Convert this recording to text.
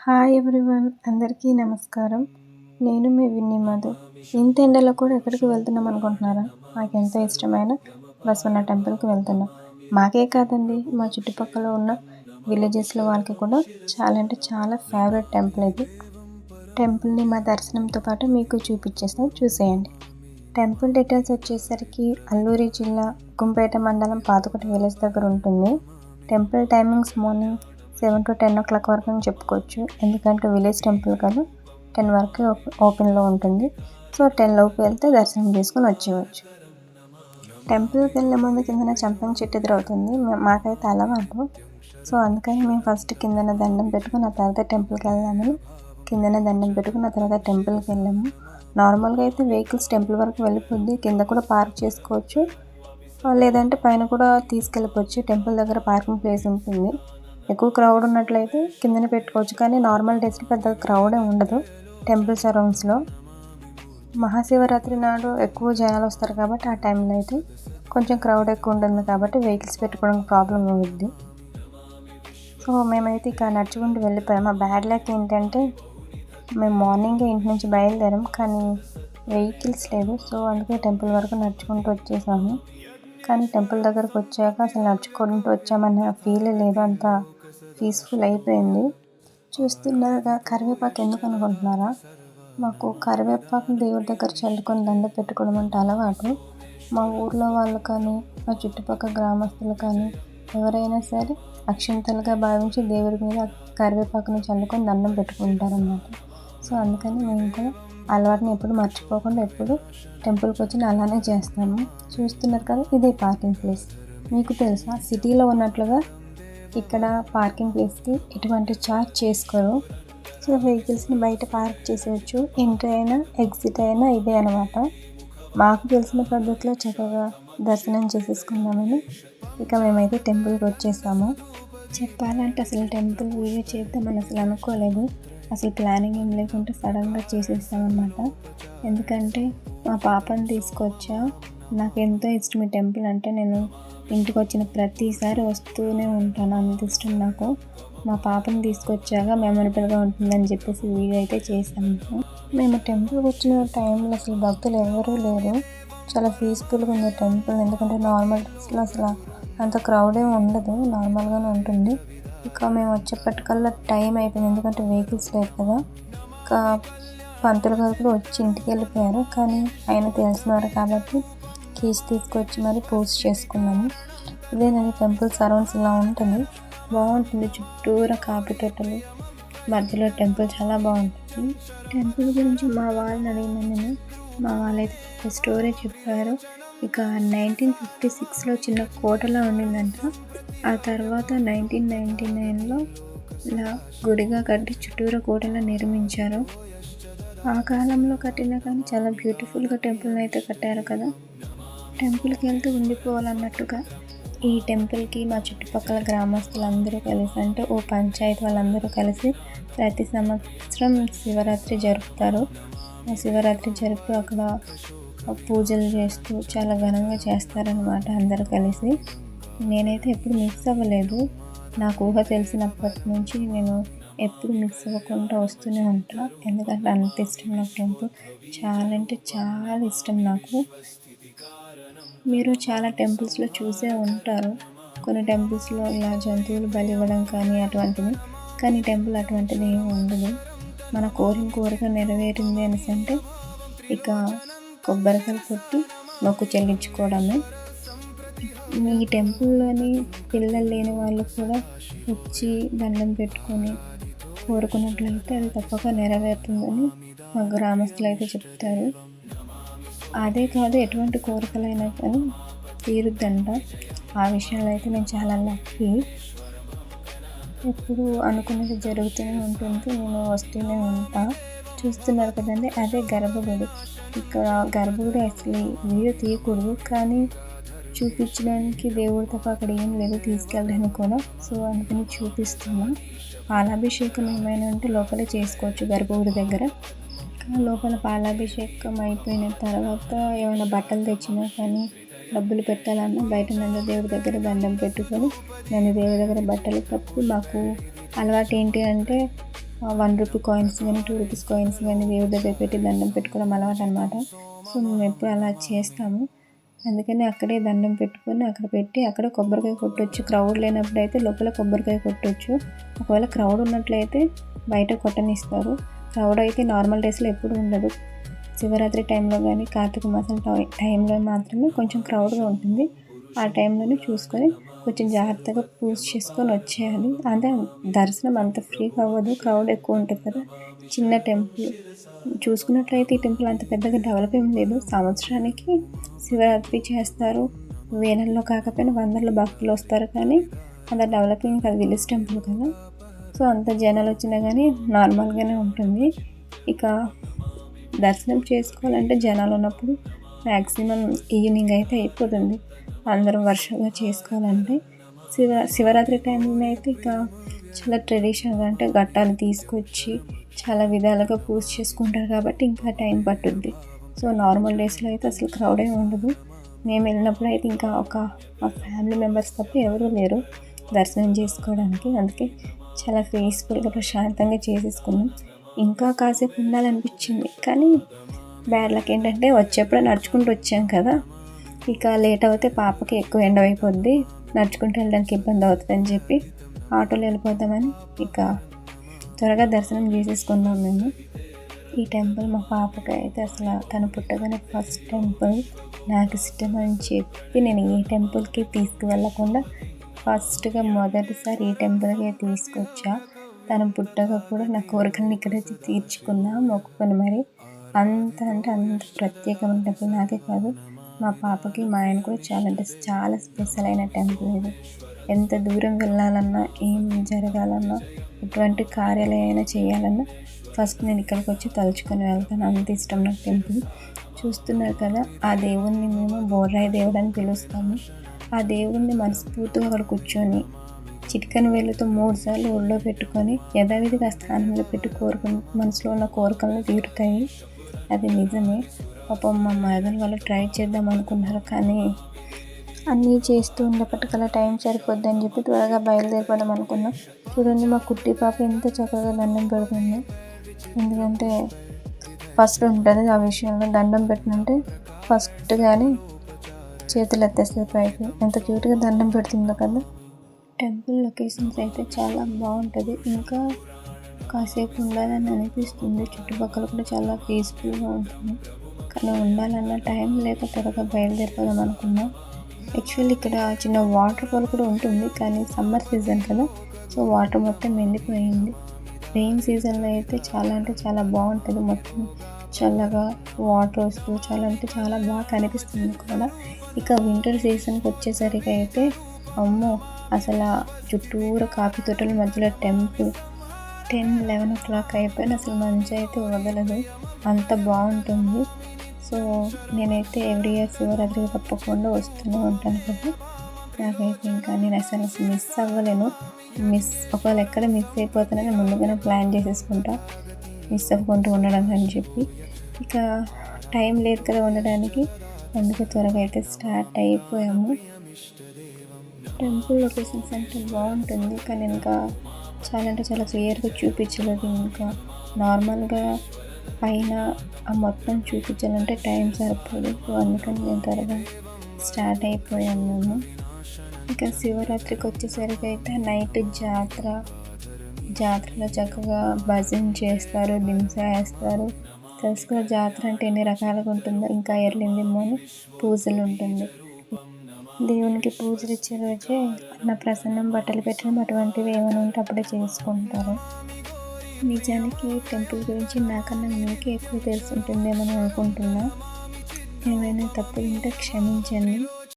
Hi everyone, అందరికీ నమస్కారం. నేను మీ విన్నీ మధు. ఇంత ఎండలో కూడా ఎక్కడికి వెళ్తున్నాం అనుకుంటున్నారా? మాకెంతో ఇష్టమైన బసవన్న టెంపుల్కి వెళ్తున్నాం. మాకే కాదండి, మా చుట్టుపక్కల ఉన్న విలేజెస్లో వాళ్ళకి కూడా చాలా అంటే చాలా ఫేవరెట్ టెంపుల్ ఇది. టెంపుల్ని మా దర్శనంతో పాటు మీకు చూపించేస్తాం, చూసేయండి. టెంపుల్ డీటెయిల్స్ వచ్చేసరికి అల్లూరి జిల్లా కుంపేట మండలం పాతకోట విలేజ్ దగ్గర ఉంటుంది. Temple timings morning 7 to 10 o'clock వరకు అని చెప్పుకోవచ్చు. ఎందుకంటే విలేజ్ టెంపుల్ కదా, 10 వరకు ఓపెన్లో ఉంటుంది. సో 10 లోపు వెళ్తే దర్శనం చేసుకుని వచ్చేయచ్చు. టెంపుల్కి వెళ్ళే ముందు కిందన చంపంగి చెట్టు ఎదురవుతుంది. మాకైతే అలవాటు. సో అందుకని మేము ఫస్ట్ కిందన దండం పెట్టుకుని ఆ తర్వాత టెంపుల్కి వెళ్దామని కిందన దండం పెట్టుకుని ఆ తర్వాత టెంపుల్కి వెళ్ళాము. నార్మల్గా అయితే వెహికల్స్ టెంపుల్ వరకు వెళ్ళిపోద్ది, కింద కూడా పార్క్ చేసుకోవచ్చు, లేదంటే పైన కూడా తీసుకెళ్ళిపోవచ్చు. టెంపుల్ దగ్గర పార్కింగ్ ప్లేస్ ఉంటుంది. ఎక్కువ క్రౌడ్ ఉన్నట్లయితే కిందనే పెట్టుకోవచ్చు, కానీ నార్మల్ డేస్లో పెద్ద క్రౌడే ఉండదు టెంపుల్ సరౌండ్స్లో. మహాశివరాత్రి నాడు ఎక్కువ జనాలు వస్తారు కాబట్టి ఆ టైంలో అయితే కొంచెం క్రౌడ్ ఎక్కువ ఉంటుంది కాబట్టి వెహికల్స్ పెట్టుకోవడానికి ప్రాబ్లం అవుద్ది. సో మేమైతే ఇక నడుచుకుంటూ వెళ్ళిపోయాము. ఆ బ్యాడ్ లక్ ఏంటంటే మేము మార్నింగే ఇంటి నుంచి బయలుదేరాం, కానీ వెహికల్స్ లేదు. సో అందుకే టెంపుల్ వరకు నడుచుకుంటూ వచ్చేసాము. కానీ టెంపుల్ దగ్గరకు వచ్చాక అసలు నడుచుకుంటూ వచ్చామన్న ఫీల్ లేదు, అంత పీస్ఫుల్ అయిపోయింది. చూస్తున్నారుగా కరివేపాకు ఎందుకు అనుకుంటున్నారా? మాకు కరివేపాకు దేవుడి దగ్గర చల్లుకొని దండ పెట్టుకోవడం అంటే అలవాటు. మా ఊర్లో వాళ్ళు కానీ మా చుట్టుపక్కల గ్రామస్తులు కానీ ఎవరైనా సరే అక్షింతలుగా భావించి దేవుడి మీద కరివేపాకుని చల్లుకొని దండం పెట్టుకుంటారన్నమాట. సో అందుకని మేము కూడా అలవాటుని ఎప్పుడు మర్చిపోకుండా ఎప్పుడు టెంపుల్కి వచ్చి అలానే చేస్తాము. చూస్తున్నారు కదా, ఇదే పార్కింగ్ ప్లేస్. మీకు తెలుసా, సిటీలో ఉన్నట్లుగా ఇక్కడ పార్కింగ్ ప్లేస్కి ఎటువంటి ఛార్జ్ చేసుకోరు. సో వెహికల్స్ని బయట పార్క్ చేసేయచ్చు. ఎంట్రీ అయినా ఎగ్జిట్ అయినా ఇదే అనమాట. మాకు తెలిసిన పద్ధతిలో చక్కగా దర్శనం చేసేసుకుందామని ఇక మేమైతే టెంపుల్కి వచ్చేసాము. చెప్పాలంటే అసలు టెంపుల్ వీడియో చేద్దామని అసలు అనుకోలేదు. అసలు ప్లానింగ్ ఏం లేకుంటే సడన్గా చేసేస్తామన్నమాట. ఎందుకంటే మా పాపని తీసుకొచ్చా. నాకు ఎంతో ఇష్టం ఈ టెంపుల్ అంటే. నేను ఇంటికి వచ్చిన ప్రతిసారి వస్తూనే ఉంటాను, అంత ఇష్టం నాకు. మా పాపని తీసుకొచ్చాక మెమొరబుల్గా ఉంటుందని చెప్పేసి వీడియో అయితే చేశాము. మేము టెంపుల్కి వచ్చిన టైంలో అసలు భక్తులు ఎవరూ లేరు. చాలా పీస్ఫుల్గా ఉంది టెంపుల్. ఎందుకంటే నార్మల్ డేస్లో అసలు అంత క్రౌడే ఉండదు, నార్మల్గానే ఉంటుంది. ఇక మేము వచ్చేప్పటికల్లా టైం అయిపోయింది, ఎందుకంటే వెహికల్స్ లేదు కదా. ఇంకా పంతులు గారు కూడా వచ్చి ఇంటికి వెళ్ళిపోయారు, కానీ ఆయన తెలిసినారు కాబట్టి కీస్ తీసుకొచ్చి మరి పూజ చేసుకున్నాము. ఇదేనండి టెంపుల్ సరౌండ్స్ ఇలా ఉంటుంది, బాగుంటుంది. చుట్టూరా కాఫీ తోటలు, మధ్యలో టెంపుల్ చాలా బాగుంటుంది. టెంపుల్ గురించి మా వాళ్ళని అడిగిన నేను, మా వాళ్ళైతే స్టోరీ చెప్పారు. ఇక 1956లో చిన్న కోటలా ఉండిందంట. ఆ తర్వాత 1999లో ఇలా గుడిగా కట్టి చుట్టూరా కోటలా నిర్మించారు. ఆ కాలంలో కట్టినా కానీ చాలా బ్యూటిఫుల్గా టెంపుల్ని అయితే కట్టారు కదా. టెంపుల్కి వెళ్తూ ఉండిపోవాలన్నట్టుగా ఈ టెంపుల్కి మా చుట్టుపక్కల గ్రామస్తులందరూ కలిసి, అంటే ఓ పంచాయతీ వాళ్ళందరూ కలిసి ప్రతి సంవత్సరం శివరాత్రి జరుపుతారు. ఆ శివరాత్రి జరుపుతూ అక్కడ పూజలు చేస్తూ చాలా ఘనంగా చేస్తారనమాట అందరూ కలిసి. నేనైతే ఎప్పుడు మిస్ అవ్వలేదు. నాకు ఊహ తెలిసినప్పటి నుంచి నేను ఎప్పుడు మిస్ అవ్వకుండా వస్తూనే ఉంటాను, ఎందుకంటే అంత ఇష్టం నాకు టెంపుల్. చాలా అంటే చాలా ఇష్టం నాకు. మీరు చాలా టెంపుల్స్లో చూసే ఉంటారు, కొన్ని టెంపుల్స్లో ఇలా జంతువులు బలి ఇవ్వడం కానీ అటువంటివి, కానీ టెంపుల్ అటువంటిది ఏమి ఉండదు. మన కోరిక నెరవేరింది అనేసి అంటే ఇక కొబ్బరికాయలు కొట్టి మొక్కు చెల్లించుకోవడమే. ఈ టెంపుల్లోని పిల్లలు లేని వాళ్ళు కూడా వచ్చి దండం పెట్టుకొని కోరుకున్నట్లయితే అది తప్పక నెరవేరుతుందని మా గ్రామస్తులు అయితే చెప్తారు. అదే కాదు, ఎటువంటి కోరికలైనా కానీ తీరుద్దంట. ఆ విషయంలో అయితే నేను చాలా లక్కీ. ఎప్పుడు అనుకున్నది జరుగుతూనే ఉంటుంది, నేను వస్తూనే ఉంటా. చూస్తున్నారు కదండి, అదే గర్భగుడి. ఇక్కడ గర్భగుడి అసలు వీడియో తీయకూడదు, కానీ చూపించడానికి దేవుడి తప్ప అక్కడ ఏం లేదు, తీసుకెళ్ళడానికి కూడా. సో అందుకని చూపిస్తున్నాం. పాలాభిషేకం ఏమైనా ఉంటే లోపలే చేసుకోవచ్చు గర్భగుడి దగ్గర. లోపల పాలాభిషేకం అయిపోయిన తర్వాత ఏమైనా బట్టలు తెచ్చినా కానీ డబ్బులు పెట్టాలన్నా బయట నందదేవుడి దగ్గర దండం పెట్టుకొని నందదేవుడి దగ్గర బట్టలు కప్పి, మాకు అలవాటు ఏంటి అంటే రూ. 1 కాయిన్స్ కానీ, రూ. 2 కాయిన్స్ కానీ దేవుడి దగ్గర పెట్టి దండం పెట్టుకోవడం అలవాటు అనమాట. సో మేము ఎప్పుడు అలా చేస్తాము. అందుకని అక్కడే దండం పెట్టుకొని అక్కడ పెట్టి అక్కడ కొబ్బరికాయ కొట్టవచ్చు. క్రౌడ్ లేనప్పుడు అయితే లోపల కొబ్బరికాయ కొట్టవచ్చు. ఒకవేళ క్రౌడ్ ఉన్నట్లయితే బయట కొట్టనిస్తారు. క్రౌడ్ అయితే నార్మల్ డేస్లో ఎప్పుడు ఉండదు. శివరాత్రి టైంలో కానీ కార్తీక మాసం టైంలో మాత్రమే కొంచెం క్రౌడ్గా ఉంటుంది. ఆ టైంలోనే చూసుకొని కొంచెం జాగ్రత్తగా పూజ చేసుకొని వచ్చేయాలి. అదే దర్శనం అంత ఫ్రీగా అవ్వదు, క్రౌడ్ ఎక్కువ ఉంటుంది కదా. చిన్న టెంపుల్ చూసుకున్నట్లయితే ఈ టెంపుల్ అంత పెద్దగా డెవలప్ ఏం లేదు. సంవత్సరానికి శివరాత్రి చేస్తారు. వేలల్లో కాకపోయినా వందల్లో భక్తులు వస్తారు, కానీ అంత డెవలపింగ్ కాదు, విలేజ్ టెంపుల్ కదా. సో అంత జనాలు వచ్చినా కానీ నార్మల్గానే ఉంటుంది. ఇక దర్శనం చేసుకోవాలంటే జనాలు ఉన్నప్పుడు మ్యాక్సిమం ఈవినింగ్ అయితే అయిపోతుంది. అందరం వర్షంగా చేసుకోవాలంటే శివరాత్రి టైంలో అయితే ఇక చాలా ట్రెడిషనల్గా అంటే ఘట్టాలు తీసుకొచ్చి చాలా విధాలుగా పూజ చేసుకుంటారు కాబట్టి ఇంకా టైం పట్టుద్ది. సో నార్మల్ డేస్లో అయితే అసలు క్రౌడే ఉండదు. మేము వెళ్ళినప్పుడు అయితే ఇంకా మా ఫ్యామిలీ మెంబర్స్ తప్ప ఎవరూ లేరు దర్శనం చేసుకోవడానికి. అందుకే చాలా పీస్ఫుల్గా ప్రశాంతంగా చేసేసుకున్నాం. ఇంకా కాసేపు ఉండాలనిపించింది, కానీ బ్యాడ్ లక్ ఏంటంటే వచ్చేప్పుడే నడుచుకుంటూ వచ్చాం కదా. ఇక లేట్ అవుతే పాపకి ఎక్కువ ఎండ అయిపోద్ది, నడుచుకుంటూ వెళ్ళడానికి ఇబ్బంది అవుతుందని చెప్పి ఆటోలో వెళ్ళిపోతామని ఇక త్వరగా దర్శనం చేసేసుకున్నాం మేము. ఈ టెంపుల్ మా పాపకి అయితే అసలు తను పుట్టగానే ఫస్ట్ టెంపుల్ నాకు ఇష్టం అని చెప్పి నేను ఏ టెంపుల్కి తీసుకువెళ్ళకుండా ఫస్ట్గా మొదటిసారి ఈ టెంపుల్కే తీసుకొచ్చా. తను పుట్టగా కూడా నా కోరికలను ఇక్కడే తీర్చుకున్నా, మొక్కుకొని మరి. అంత ప్రత్యేకమైన టెంపుల్ నాకే కాదు, మా పాపకి మా ఆయన కూడా చాలా స్పెషల్ అయిన టెంపుల్ ఇది. ఎంత దూరం వెళ్ళాలన్నా, ఏం జరగాలన్నా, ఎటువంటి కార్యాలైనా చేయాలన్నా ఫస్ట్ నేను ఇక్కడికి వచ్చి తలుచుకొని వెళ్తాను. అంత ఇష్టం నాకు టెంపుల్. చూస్తున్నారు కదా, ఆ దేవుణ్ణి మేము బోర్రాయి దేవుడు అని పిలుస్తాము. ఆ దేవుణ్ణి మనస్ఫూర్తిగా అక్కడ కూర్చొని చిటికెన వేళ్ళతో 3 సార్లు ఒళ్ళో పెట్టుకొని యథావిధిగా స్థానంలో పెట్టి మనసులో ఉన్న కోరికలను తీరుతాయి. అది నిజమే. పాపం మా మదర్ వాళ్ళు ట్రై చేద్దాం అనుకున్నారు, కానీ అన్నీ చేస్తూ ఉండేపటికల్లా టైం సరిపోద్ది అని చెప్పి త్వరగా బయలుదేరిపోదాం అనుకున్నాం. చూడండి మా కుట్టి పాప ఎంత చక్కగా దండం పెడుతుంది. ఎందుకంటే ఫస్ట్ ఉంటుంది ఆ విషయంలో, దండం పెట్టినంటే ఫస్ట్ కానీ చేతులు ఎత్తేస్తే పైకి ఎంత క్యూట్గా దండం పెడుతుందో కదా. టెంపుల్ లొకేషన్స్ అయితే చాలా బాగుంటుంది. ఇంకా కాసేపు ఉండాలని అనిపిస్తుంది. చుట్టుపక్కల కూడా చాలా పీస్ఫుల్గా ఉంటుంది, కానీ ఉండాలన్న టైం లేక త్వరగా బయలుదేరిపోదాం అనుకున్నాం. యాక్చువల్లీ ఇక్కడ చిన్న వాటర్ ఫాల్ కూడా ఉంటుంది, కానీ సమ్మర్ సీజన్ కదా, సో వాటర్ మొత్తం ఎండిపోయింది. రెయిన్ సీజన్లో అయితే చాలా బాగుంటుంది. మొత్తం చల్లగా వాటర్ వస్తూ చాలా బాగా కనిపిస్తుంది కూడా. ఇక వింటర్ సీజన్కి వచ్చేసరికి అయితే అమ్మో, అసలు చుట్టూరు కాఫీ తోటల మధ్యలో టెంపుల్ 10-11 o'clock అయిపోయిన అసలు మంచి అయితే వదలదు, అంత బాగుంటుంది. సో నేనైతే ఎవ్రీ ఇయర్ శివరాత్రికి తప్పకుండా వస్తూనే ఉంటాను కదా. నాకైతే ఇంకా నేను అసలు మిస్ అవ్వలేను. ఒకవేళ ఎక్కడ మిస్ అయిపోతానని ముందుగానే ప్లాన్ చేసేసుకుంటా, మిస్ అవ్వకుండా ఉండడానికి అని చెప్పి. ఇక టైం లేదు కదా ఉండడానికి, అందుకే త్వరగా అయితే స్టార్ట్ అయిపోయాము. టెంపుల్ లొకేషన్స్ అంటే బాగుంటుంది, కానీ ఇంకా చాలా క్లియర్గా చూపించలేదు. ఇంకా నార్మల్గా పైన ఆ మొత్తం చూపించాలంటే టైం సరిపోదు. సో అందుకని నేను త్వరగా స్టార్ట్ అయిపోయాము మేము. ఇంకా శివరాత్రికి వచ్చేసరికి అయితే నైట్ జాతరలో చక్కగా భజన చేస్తారు, దింసా వేస్తారు. తెలుసు కదా జాతర అంటే ఎన్ని రకాలుగా ఉంటుందో. ఇంకా ఎర్లిందేమో అని పూజలు ఉంటుంది. దేవునికి పూజలు ఇచ్చే రోజే అన్నప్రసన్నం, బట్టలు పెట్టడం అటువంటివి ఏమైనా ఉంటే అప్పుడే చేసుకుంటారు. నిజానికి టెంపుల్ గురించి నాకన్నా మీకే ఎక్కువ తెలుసుంటుందేమని అనుకుంటున్నా. ఏమైనా తప్పులు ఉంటే క్షమించండి.